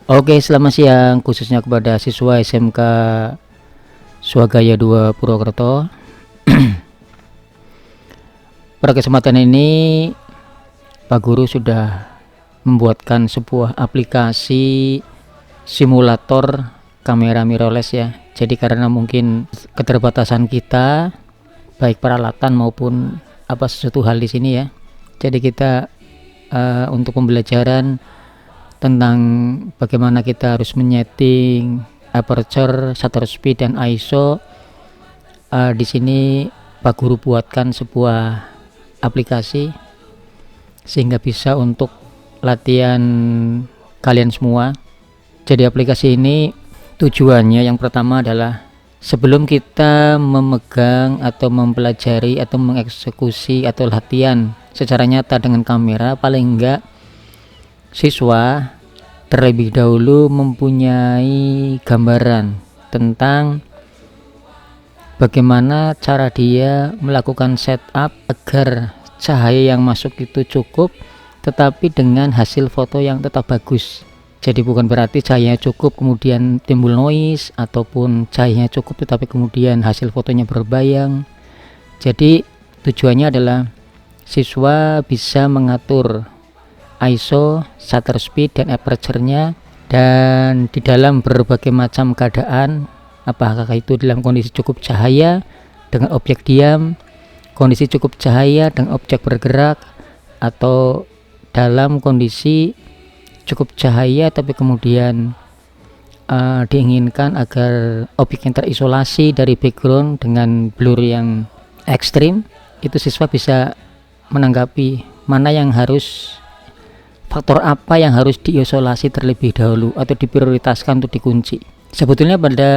Oke, selamat siang khususnya kepada siswa SMK Swagaya 2 Purwokerto. Pada kesempatan ini Pak Guru sudah membuatkan sebuah aplikasi simulator kamera mirrorless ya. Jadi karena mungkin keterbatasan kita baik peralatan maupun sesuatu hal di sini ya. Jadi kita untuk pembelajaran tentang bagaimana kita harus menyeting aperture, shutter speed dan ISO. Di sini Pak Guru buatkan sebuah aplikasi sehingga bisa untuk latihan kalian semua. Jadi aplikasi ini tujuannya yang pertama adalah sebelum kita memegang atau mempelajari atau mengeksekusi atau latihan secara nyata dengan kamera, paling enggak siswa terlebih dahulu mempunyai gambaran tentang bagaimana cara dia melakukan setup agar cahaya yang masuk itu cukup tetapi dengan hasil foto yang tetap bagus. Jadi bukan berarti cahayanya cukup kemudian timbul noise, ataupun cahayanya cukup tetapi kemudian hasil fotonya berbayang. Jadi tujuannya adalah siswa bisa mengatur ISO, shutter speed dan aperture-nya, dan di dalam berbagai macam keadaan, apakah itu dalam kondisi cukup cahaya dengan objek diam, kondisi cukup cahaya dengan objek bergerak, atau dalam kondisi cukup cahaya tapi kemudian diinginkan agar objek yang terisolasi dari background dengan blur yang ekstrim. Itu siswa bisa menanggapi mana yang harus, faktor apa yang harus diisolasi terlebih dahulu atau diprioritaskan untuk dikunci. Sebetulnya pada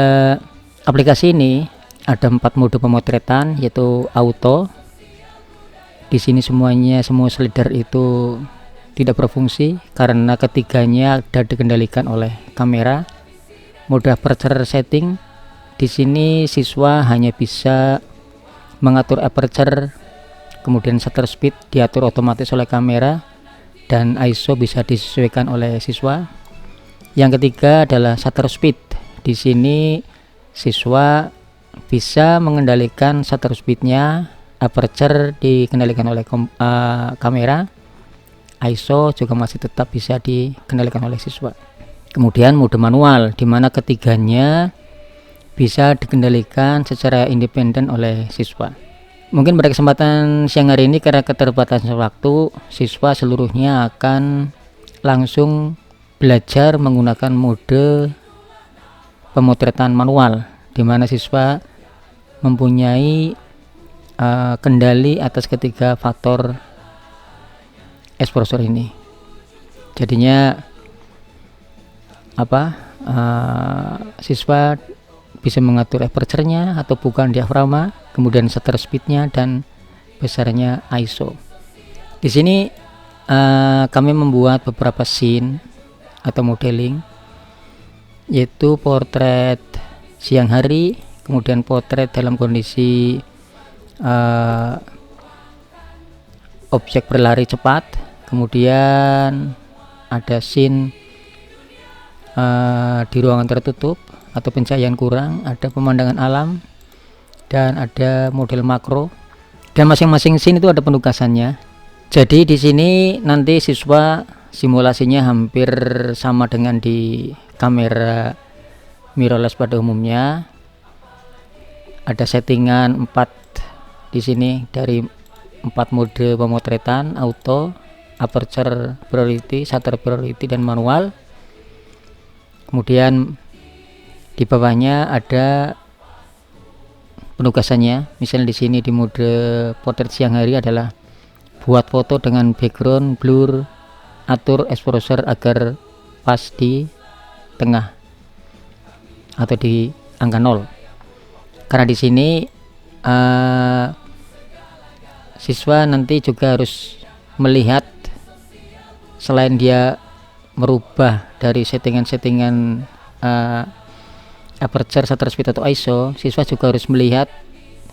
aplikasi ini ada 4 mode pemotretan, yaitu auto. Di sini semua slider itu tidak berfungsi karena ketiganya ada dikendalikan oleh kamera. Mode aperture setting, di sini siswa hanya bisa mengatur aperture, kemudian shutter speed diatur otomatis oleh kamera, dan ISO bisa disesuaikan oleh siswa. Yang ketiga adalah shutter speed. Di sini siswa bisa mengendalikan shutter speednya, aperture dikendalikan oleh kamera, ISO juga masih tetap bisa dikendalikan oleh siswa. Kemudian mode manual, di mana ketiganya bisa dikendalikan secara independen oleh siswa. Mungkin pada kesempatan siang hari ini karena keterbatasan waktu, siswa seluruhnya akan langsung belajar menggunakan mode pemotretan manual, di mana siswa mempunyai kendali atas ketiga faktor exposure ini. Jadinya siswa bisa mengatur aperture-nya atau bukan diafragma, kemudian shutter speed-nya dan besarnya ISO. Di sini kami membuat beberapa scene atau modeling, yaitu portrait siang hari, kemudian potret dalam kondisi objek berlari cepat, kemudian ada scene di ruangan tertutup atau pencahayaan kurang, ada pemandangan alam, dan ada model makro. Dan masing-masing scene itu ada penugasannya. Jadi di sini nanti siswa simulasinya hampir sama dengan di kamera mirrorless pada umumnya. Ada settingan 4 di sini dari 4 mode pemotretan: auto, aperture priority, shutter priority dan manual. Kemudian di bawahnya ada penugasannya. Misalnya di sini di mode potret siang hari adalah buat foto dengan background blur, atur exposure agar pas di tengah atau di angka 0. Karena di sini siswa nanti juga harus melihat, selain dia merubah dari settingan aperture, shutter speed atau ISO, siswa juga harus melihat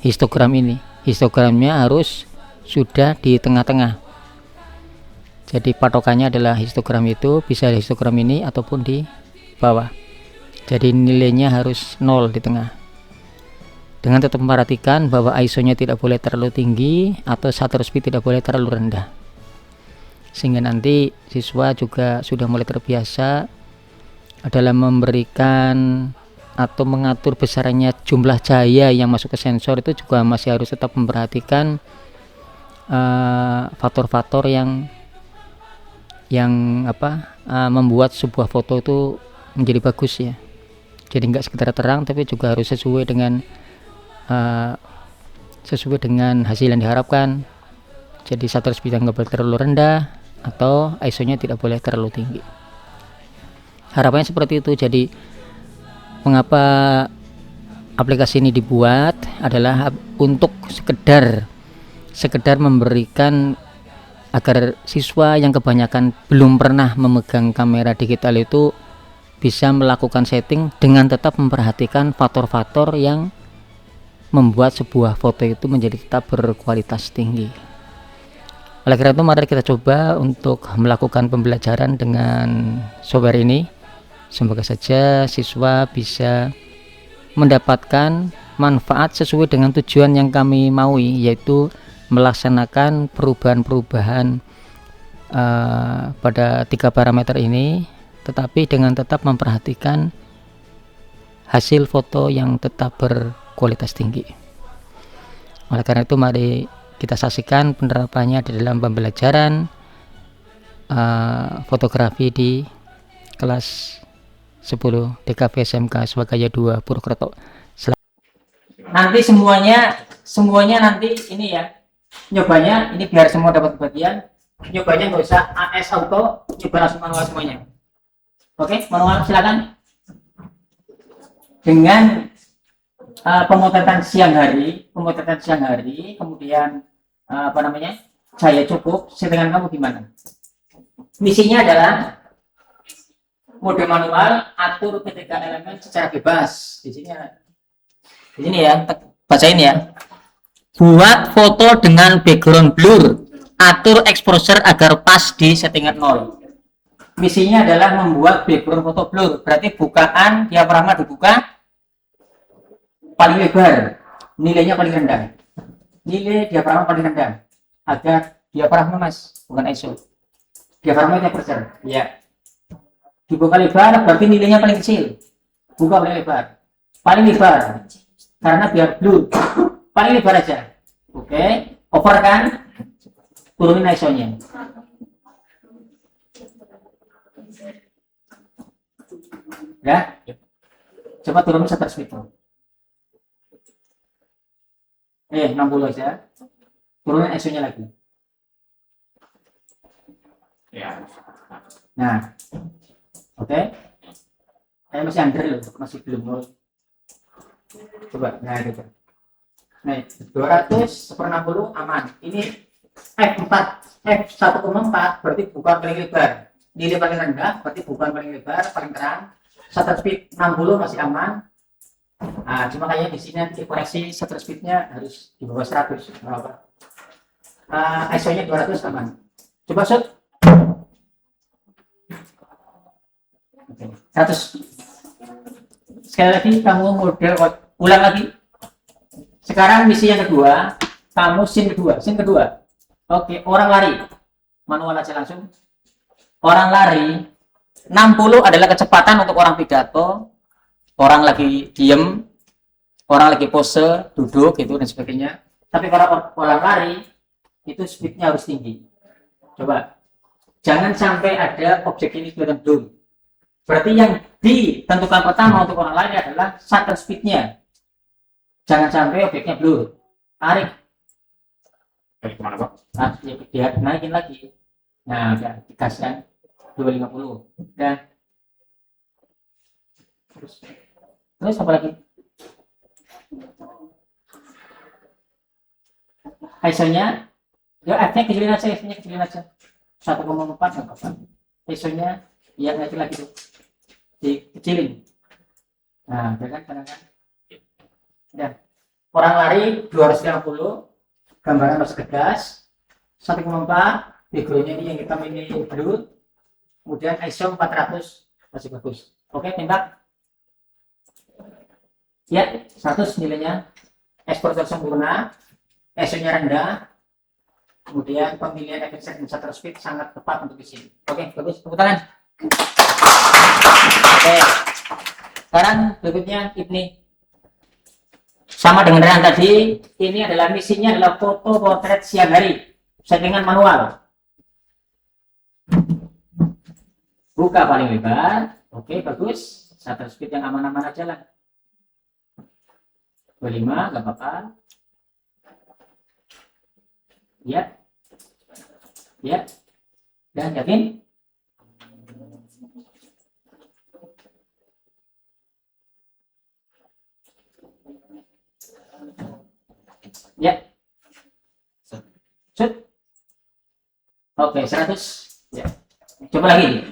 histogram ini. Histogramnya harus sudah di tengah-tengah. Jadi patokannya adalah histogram itu bisa histogram ini ataupun di bawah, jadi nilainya harus 0 di tengah, dengan tetap memperhatikan bahwa ISO nya tidak boleh terlalu tinggi atau shutter speed tidak boleh terlalu rendah, sehingga nanti siswa juga sudah mulai terbiasa dalam memberikan atau mengatur besarnya jumlah cahaya yang masuk ke sensor. Itu juga masih harus tetap memperhatikan faktor-faktor yang membuat sebuah foto itu menjadi bagus ya. Jadi nggak sekedar terang, tapi juga harus sesuai dengan hasil yang diharapkan. Jadi shutter speed nggak boleh terlalu rendah atau ISO nya tidak boleh terlalu tinggi. Harapannya seperti itu. Jadi mengapa aplikasi ini dibuat adalah untuk sekedar memberikan agar siswa yang kebanyakan belum pernah memegang kamera digital itu bisa melakukan setting dengan tetap memperhatikan faktor-faktor yang membuat sebuah foto itu menjadi tetap berkualitas tinggi. Oleh karena itu, mari kita coba untuk melakukan pembelajaran dengan software ini. Semoga saja siswa bisa mendapatkan manfaat sesuai dengan tujuan yang kami maui, yaitu melaksanakan perubahan-perubahan pada 3 parameter ini, tetapi dengan tetap memperhatikan hasil foto yang tetap berkualitas tinggi. Oleh karena itu, mari kita saksikan penerapannya di dalam pembelajaran fotografi di kelas 10 DKV SMK Swagaya 2 Purwokerto. Nanti semuanya nanti ini ya, nyobanya ini biar semua dapat bagian. Nyobanya nggak usah AS auto, coba langsung manual semuanya. Oke, manual silakan. Dengan pemotretan siang hari, kemudian cahaya cukup, settingan kamu gimana? Misinya adalah mode manual, atur ketika elemen secara bebas. Di sini ya, bacain ya. Buat foto dengan background blur, atur exposure agar pas di settingan 0. Misinya adalah membuat background foto blur, berarti bukaan diafragma dibuka paling lebar, nilainya paling rendah. Nilai diafragma paling rendah agar diafragma, Mas, bukan ISO. Diafragma itu aperture, ya. Dibuka lebar berarti nilainya paling kecil. Buka paling lebar. Paling lebar. Karena biar blur. Paling lebar aja. Oke. Over kan? Turunin ISO-nya. Ya. Coba turunin shutter speed. 60 aja. Turunin ISO-nya lagi. Ya. Nah. Oke, saya masih under loh, masih belum nol. Coba, nah gitu. Nah, 200/60 aman. Ini f1,4 berarti bukan paling lebar. Nilai paling rendah berarti bukan paling lebar, paling terang. Shutter speed 60 masih aman. Nah, cuma kayaknya di sini nanti koreksi shutter speednya harus di bawah 100. Apa? ISO-nya 200 aman. Coba shoot. 100. Sekali lagi kamu ulang lagi. Sekarang misi yang kedua, kamu scene kedua. Oke, orang lari. Manual aja langsung. Orang lari 60 adalah kecepatan untuk orang pidato, orang lagi diem, orang lagi pose, duduk gitu dan sebagainya. Tapi kalau orang lari itu speednya harus tinggi. Coba. Jangan sampai ada objek ini kelihatan blur. Berarti yang ditentukan pertama untuk orang lain adalah shutter speednya. Jangan sampai objeknya blur. Tarik. Kemana, Pak? Nah, dia naikin lagi. Nah, udah dikasihkan 250. Dan terus apa lagi? ISO-nya ya F-nya kecilin aja, F-nya kecilin aja. 1,4 nggak apa-apa. ISO-nya ya naikin lagi tuh. Dikecilin. Nah, kan. Ya. Orang lari 250, gambaran masih tegas. 1,4, backgroundnya ini yang kita milih blur. Kemudian ISO 400 masih bagus. Oke, tembak. Ya, 100 nilainya. Exposure sempurna, ISO-nya rendah, kemudian pemilihan efek set dan shutter speed sangat tepat untuk di sini. Oke, bagus. Tepuk tangan. Oke. Sekarang berikutnya ini sama dengan yang tadi. Ini adalah misinya adalah foto potret siang hari, settingan manual. Buka paling lebar. Oke, bagus. Shutter speed yang aman-aman aja lah. 25, nggak apa-apa. Ya. Ya. Dan yakin? Ya. Shoot. Oke, 100. Ya. Coba lagi.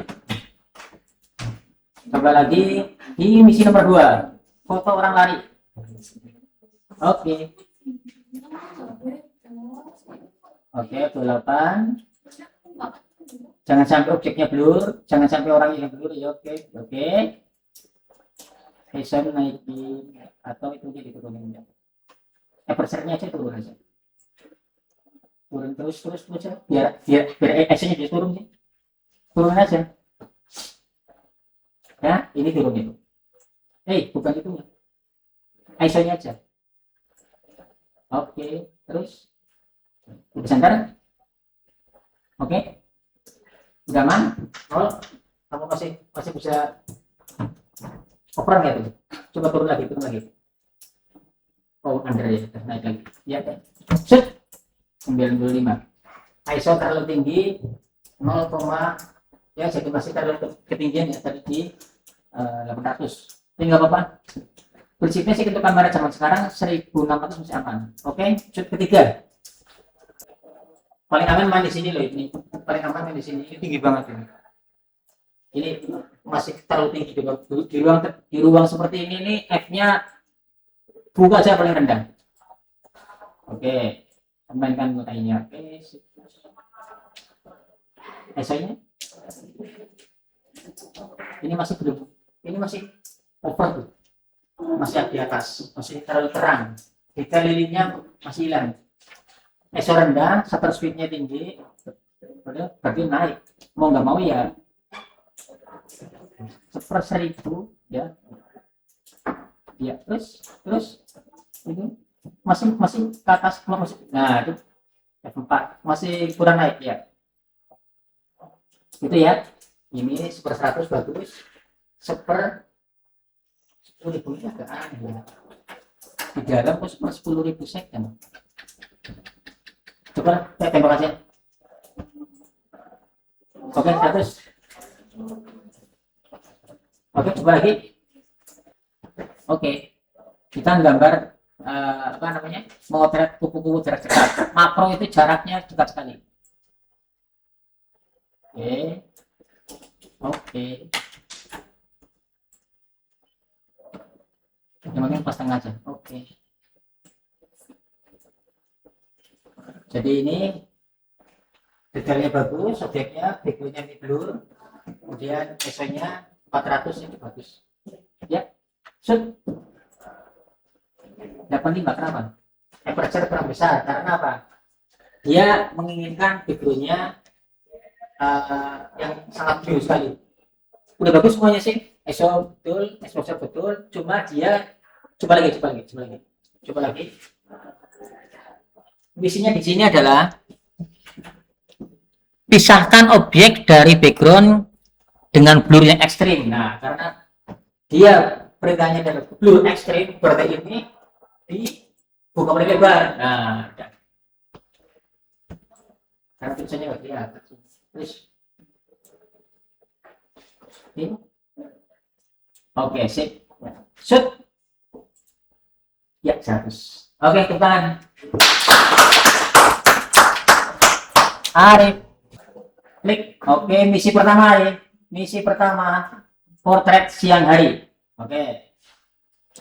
Coba lagi. Di misi nomor 2. Foto orang lari. Oke. Oke, 28. Jangan sampai objeknya blur, jangan sampai orangnya blur ya. Oke. Oke. Vision naikin atau itu jadi turunin ya. Aperture-nya aja turun aja. Turun terus ya. Biar action-nya dia turun sih. Turun aja. Ya, ini turun itu. Bukan itu. ISO-nya aja. Oke, terus udah santai. Oke, udah aman. Kamu masih bisa operan ya tuh. Coba turun lagi. Under ya, naik lagi. Ya, set 95. ISO terlalu tinggi 0, ya jadi masih terlalu ketinggian ya tadi di 800. Ini nggak apa-apa. Prinsipnya sih untuk kamera zaman sekarang 1600 masih aman. Oke, shoot ketiga. Paling aman main di sini loh ini. Paling aman main di sini. Ini tinggi banget ini. Ini masih terlalu tinggi di ruang seperti ini nih. F-nya buka aja paling rendah. Oke, mainkan mutainya. Oke, ISO-nya. Ini masih belum. Ini masih over tuh. Masih di atas, masih terlalu terang. Detail lilinnya masih hilang. ISO rendah, shutter speed-nya tinggi, berarti naik. Mau nggak mau ya 1/1000 ya. Ya, terus ini masih ke atas, masih. Nah, itu F4 masih kurang naik ya. Itu ya. Ini 1/100 bagus. 10.000 ini agak aneh ya. Di dalam kok 10.000 second. Coba tembak aja. Oke, 100. Oke, coba lagi. Oke, kita gambar memotret kupu-kupu jarak dekat. Makro itu jaraknya dekat sekali. Oke. Yang penting pas tengah aja. Oke. Jadi ini detailnya bagus, objeknya, backgroundnya blur, kemudian ISO-nya 400 ini bagus. Ya, shoot. 85 kenapa? Aperture kurang besar karena apa? Dia menginginkan backgroundnya yang sangat blur sekali. Udah bagus semuanya sih. ISO betul, exposure betul, cuma dia coba lagi. Misinya di sini adalah pisahkan objek dari background dengan blur yang ekstrim. Nah, karena dia perintahnya adalah blur ekstrim, berarti ini dibuka paling lebar. Nah, karena tulisannya nggak kelihatan. Terus ini. Oke, sip. Shoot. Ya, 100. Oke, tepuk tangan. Arif. Klik. Oke, misi pertama ya. Misi pertama, potret siang hari. Oke.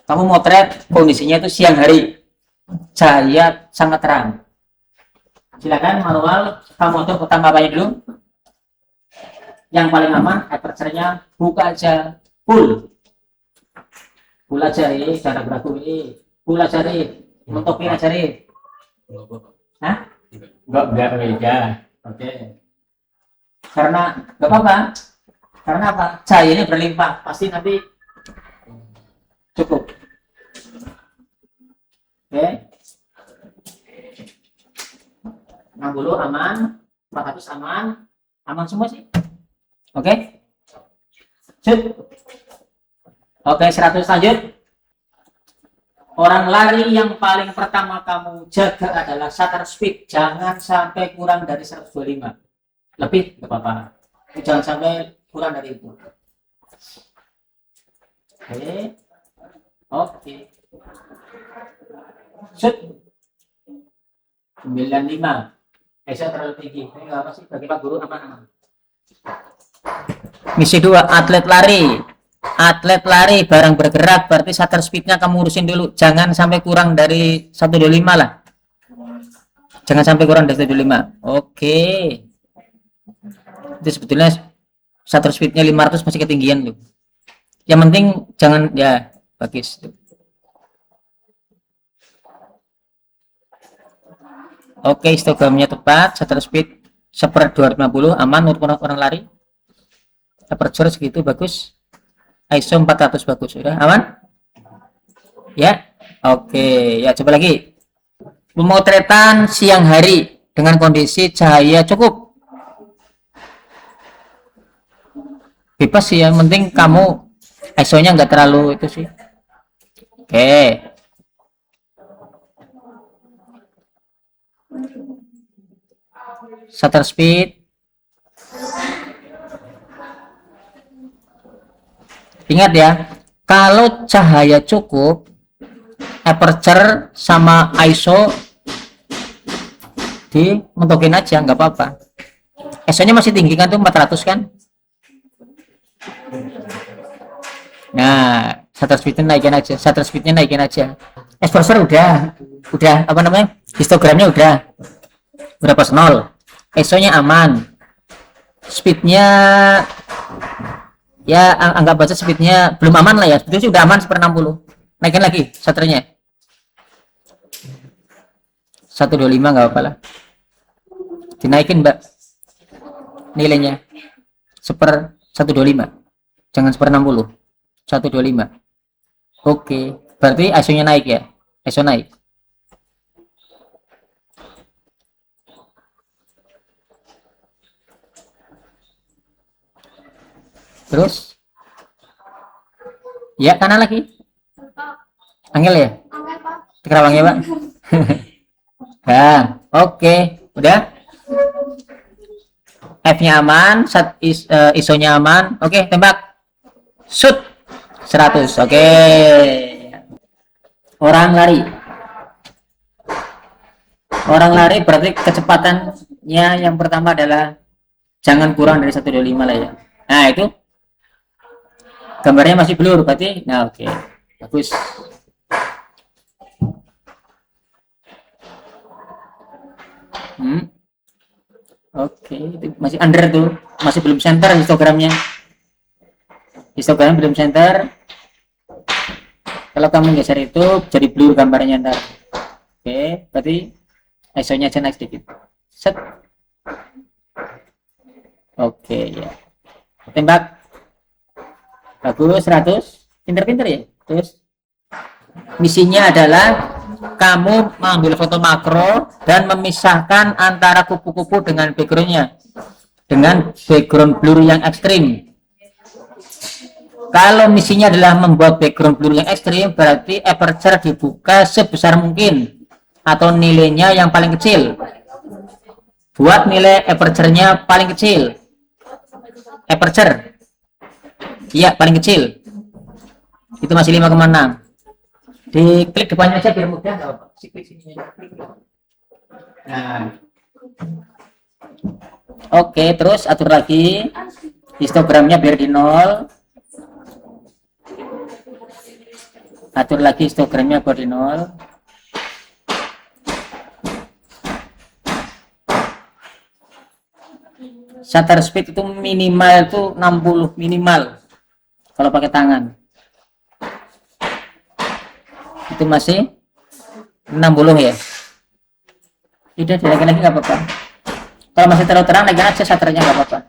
Kamu motret kondisinya itu siang hari. Cahaya sangat terang. Silakan manual, kamu untuk pertama apa dulu? Yang paling aman, aperture-nya buka aja full aja cara beraku full aja mentoknya aja hah? Enggak beda. Oke. Karena enggak apa-apa. Karena apa? Cahayanya berlimpah, pasti nanti cukup. Oke. 60 aman, 400 aman semua sih. Oke. Sip. Oke, 100 lanjut. Orang lari yang paling pertama kamu jaga adalah shutter speed. Jangan sampai kurang dari 125. Lebih nggak apa-apa. Jangan sampai kurang dari itu. Oke. Shoot. 95. Saya terlalu tinggi. Ini nggak apa sih? Bagi Pak Guru aman-aman. Misi 2, atlet lari bareng bergerak, berarti shutter speednya kamu urusin dulu, jangan sampai kurang dari 125 lah, jangan sampai kurang dari 125. Oke, itu sebetulnya shutter speednya 500 masih ketinggian tuh, yang penting jangan ya bagus tuh. Oke, histogramnya tepat, shutter speed 1/250 aman untuk orang lari, aperture segitu bagus, ISO 400 bagus, sudah aman ya. Oke ya, coba lagi pemotretan siang hari dengan kondisi cahaya cukup, bebas sih, yang penting kamu ISO nya nggak terlalu itu sih. Oke, shutter speed, ingat ya, kalau cahaya cukup, aperture sama ISO dimentokin aja, nggak apa-apa. ISO nya masih tinggi kan tuh, 400 kan. Nah, shutter speednya naikin aja. Exposure udah apa namanya, histogramnya udah pas 0, ISO nya aman, speednya ya anggap baca speednya belum aman lah ya, sebetulnya sudah aman 1/60, naikin lagi shutternya 125, nggak apa-apa lah, dinaikin mbak nilainya 1/125, jangan 1/60, 125. Oke, berarti ISO nya naik ya, ISO naik. Terus ya, kanan lagi, angel ya, Kerawang ya pak. Nah, oke, udah, F nya aman, ISO nya aman. Oke, tembak, shoot 100. Oke, orang lari berarti kecepatannya yang pertama adalah jangan kurang dari 125 lah ya. Nah itu gambarnya masih blur berarti. Nah oke, bagus. Oke, itu masih under tuh, masih belum center histogramnya, belum center. Kalau kamu geser itu jadi blur gambarnya ntar. Oke, berarti ISO nya aja naik sedikit, set. Oke ya, tembak, bagus, 100, pinter-pinter ya. Terus misinya adalah kamu mengambil foto makro dan memisahkan antara kupu-kupu dengan backgroundnya dengan background blur yang ekstrim. Kalau misinya adalah membuat background blur yang ekstrim, berarti aperture dibuka sebesar mungkin atau nilainya yang paling kecil. Buat nilai aperture-nya paling kecil, aperture iya paling kecil itu masih 5,6. Diklik depannya aja biar mudah, nggak apa-apa. Klik sini aja. Nah, oke, terus atur lagi histogramnya biar di 0. Atur lagi histogramnya biar di 0. Shutter speed itu minimal itu 60 minimal. kalau pakai tangan. Itu masih 60 ya. Udah dinaikin lagi nggak apa-apa. Kalau masih terlalu terang, naikin aja shutternya, nggak apa-apa.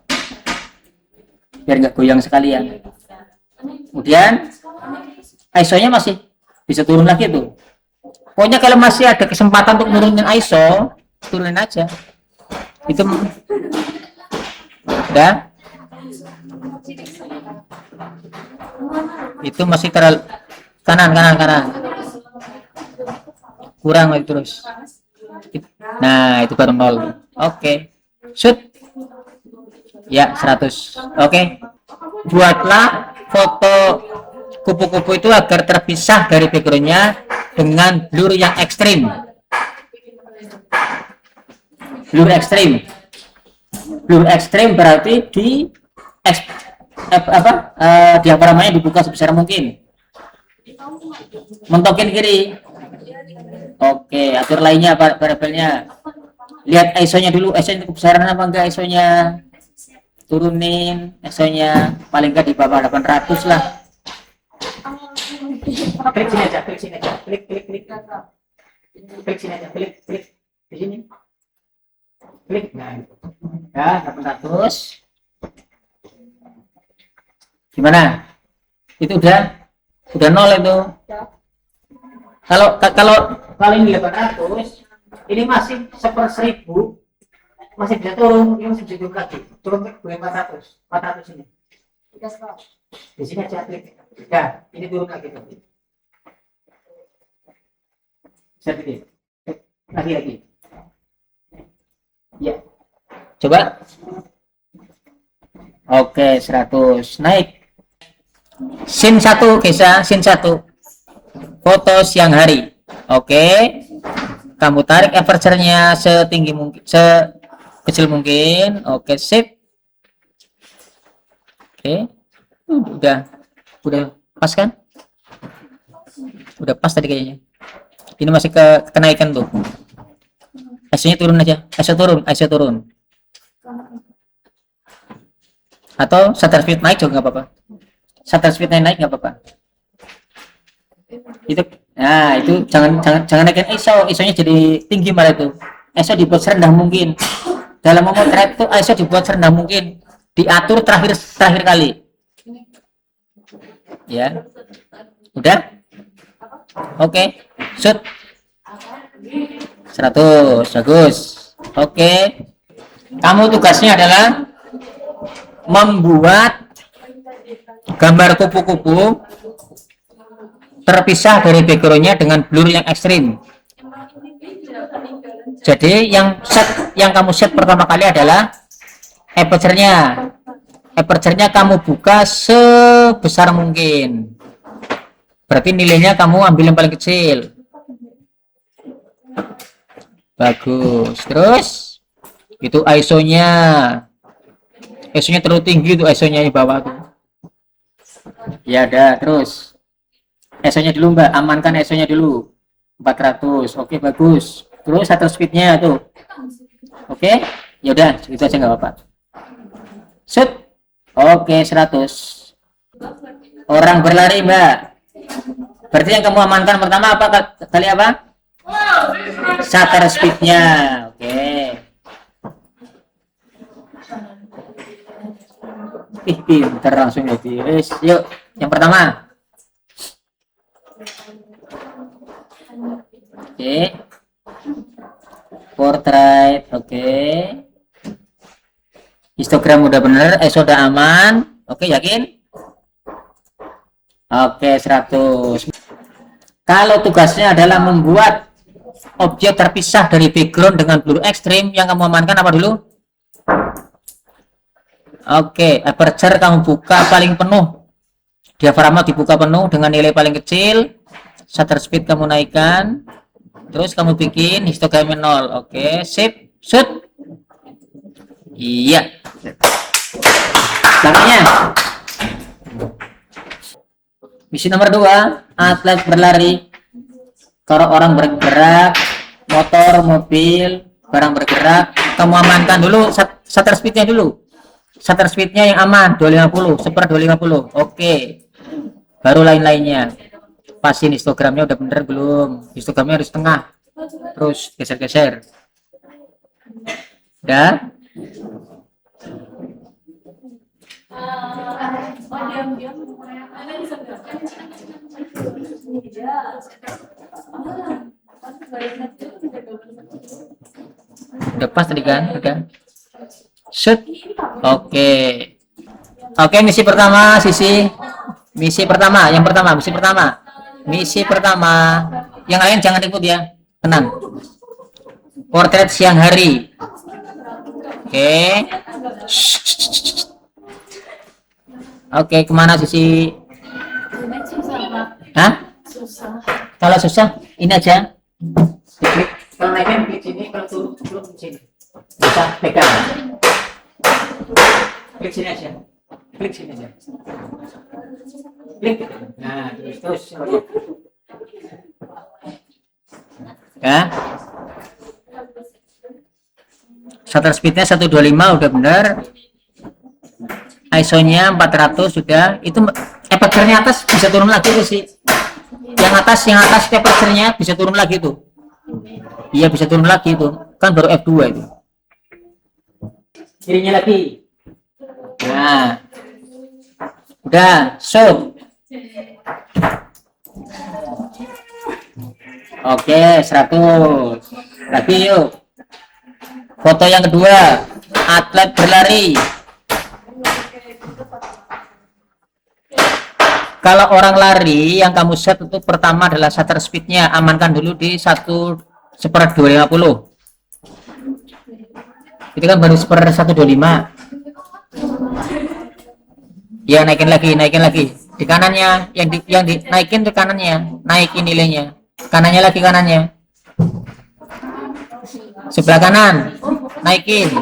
Biar nggak goyang sekalian. Kemudian ISO-nya masih bisa turun lagi tuh. Pokoknya kalau masih ada kesempatan untuk nurunin ISO, turunin aja. Itu udah. Itu masih terlalu kanan. Kurang lagi terus. Nah, itu baru 0. Oke. Shoot. Ya, 100. Oke. Buatlah foto kupu-kupu itu agar terpisah dari backgroundnya dengan blur yang ekstrim. Blur ekstrim berarti diaframanya dibuka sebesar mungkin. Mentokin kiri. Oke, atur lainnya variabelnya. Lihat ISO-nya dulu, ISO-nya kebesaran apa enggak ISO-nya. Turunin ISO-nya paling enggak di bawah 800 lah. Klik sini aja. Klik sini aja. Klik di sini. Klik. Nah, ya 800. Gimana? Itu udah 0 itu. Kalau ini 800, ini masih 1/1000, masih bisa turun, ini masih bisa turun lagi. Turun ke 400 ini. Di sini aja klik. Ya, ini turun lagi tuh. Sedikit. Lagi. Ya. Coba. Oke, 100. Naik. Scene 1, Kesa, scene 1. Foto siang hari. Oke. Kamu tarik aperture-nya setinggi mungkin, sekecil mungkin. Oke, sip. Oke. Udah pas kan? Udah pas tadi kayaknya. Ini masih kenaikan tuh. ISO-nya turun aja. ISO turun. Atau shutter speed naik juga nggak apa-apa. Shutter speed-nya naik nggak apa-apa. Itu jangan naikin ISO-nya jadi tinggi malah itu. ISO dibuat serendah mungkin. Dalam memotret itu ISO dibuat serendah mungkin. Diatur terakhir kali. Ya. Udah? Oke. Shoot. 100. Bagus. Oke. Kamu tugasnya adalah membuat gambar kupu-kupu terpisah dari backgroundnya dengan blur yang ekstrim. Jadi yang kamu set pertama kali adalah aperture-nya kamu buka sebesar mungkin. Berarti nilainya kamu ambil yang paling kecil. Bagus. Terus itu ISO-nya terlalu tinggi tuh, ISO-nya di bawah tuh. Ya udah, terus ISO-nya dulu Mbak, amankan ISO-nya dulu 400. Oke, bagus. Terus shutter speed-nya tuh. Oke, ya udah, segitu aja nggak apa-apa. Shoot. Oke, 100. Orang berlari Mbak. Berarti yang kamu amankan pertama apa kali apa? Shutter speed-nya. Oke. Pinter langsung jadi. Yuk, yang pertama. Oke. Portrait, oke. Histogram udah bener, ISO udah aman. Oke, yakin? Oke, 100. Kalau tugasnya adalah membuat objek terpisah dari background dengan blur ekstrim, yang kamu amankan apa dulu? Oke, aperture kamu buka paling penuh. Diafragma dibuka penuh dengan nilai paling kecil. Shutter speed kamu naikkan. Terus kamu bikin histogramnya 0. Oke, sip, shoot. Iya. Belakangnya. Misi nomor 2, atlet berlari. Kalau orang bergerak, motor, mobil, barang bergerak, kamu amankan dulu shutter speed-nya dulu. Shutter speed-nya yang aman 250, 1/250. Oke. baru lain-lainnya. Pasin histogramnya udah bener belum? Histogramnya harus tengah, terus geser-geser. Udah? Udah pas tadi kan? Udah. Shoot. Oke. Oke, misi pertama, Sisi. Misi pertama, Misi pertama. Yang lain jangan ikut ya. Tenang. Portret siang hari. Oke. Oke, kemana Sisi? Hah? Kalau susah, ini aja. Klik. Kalau naiknya di sini, kalau turun di sini. Bisa pegang. Klik sini aja. Klik sini aja. Klik. Nah, terus. Ya. Shutter speednya 125 udah benar. ISO-nya 400 sudah. Itu aperture-nya atas bisa turun lagi tuh sih. Yang atas aperture-nya bisa turun lagi tuh. Iya bisa turun lagi tuh. Kan baru F2 itu. Kirinya lagi. Nah. Udah, shoot. Oke, 100. Lagi yuk. Foto yang kedua, atlet berlari. Kalau orang lari yang kamu set untuk pertama adalah shutter speednya, amankan dulu di 1/250. Itu kan baru 1/125. Ya naikin lagi di kanannya, yang naikin ke kanannya, naikin nilainya, kanannya sebelah kanan naikin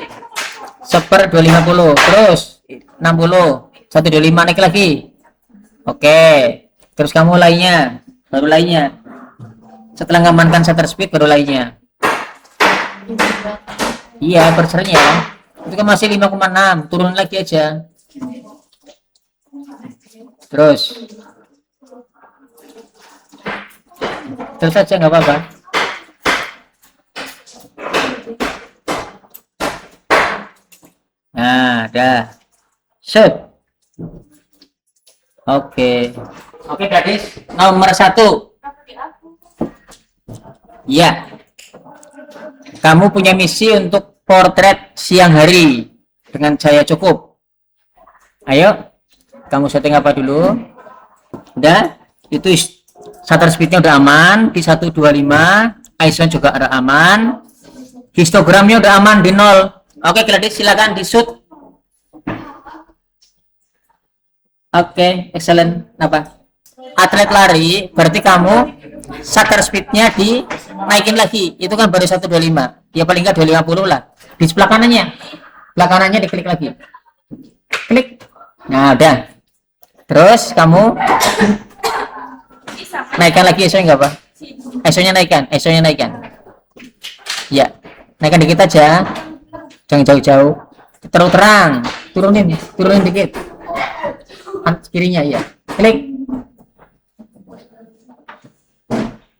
1/250, terus 60, 125 naik lagi. Oke, terus kamu baru lainnya setelah mengamankan shutter speed baru lainnya. Iya persernya itu kan masih 5,6, turun lagi aja. Terus aja nggak apa-apa. Nah, dah. Shoot. Oke, gadis nomor 1. Ya, kamu punya misi untuk portret siang hari dengan cahaya cukup. Ayo, kamu setting apa dulu? Udah, itu shutter speednya udah aman di 125, ISO juga ada aman, histogramnya udah aman di 0. Oke, Gladys silakan di shoot. Oke, excellent. Apa? Atlet lari, berarti kamu shutter speednya dinaikin lagi. Itu kan baru 125. Ya paling nggak 250 lah. Di sebelah kanannya diklik lagi. Klik. Nah, udah. Terus kamu naikkan lagi ISO-nya nggak apa? ISO-nya naikkan. Ya, naikkan dikit aja. Jangan jauh-jauh. Terlalu terang. Turunin dikit. Kirinya ya. Klik.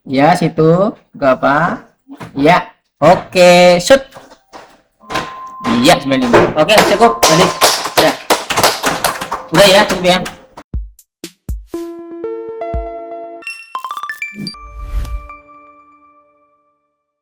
Ya, situ. Nggak apa. Ya. Oke, shoot. Iya, 95. Oke, cukup. Tadi. Udah ya, cukup ya.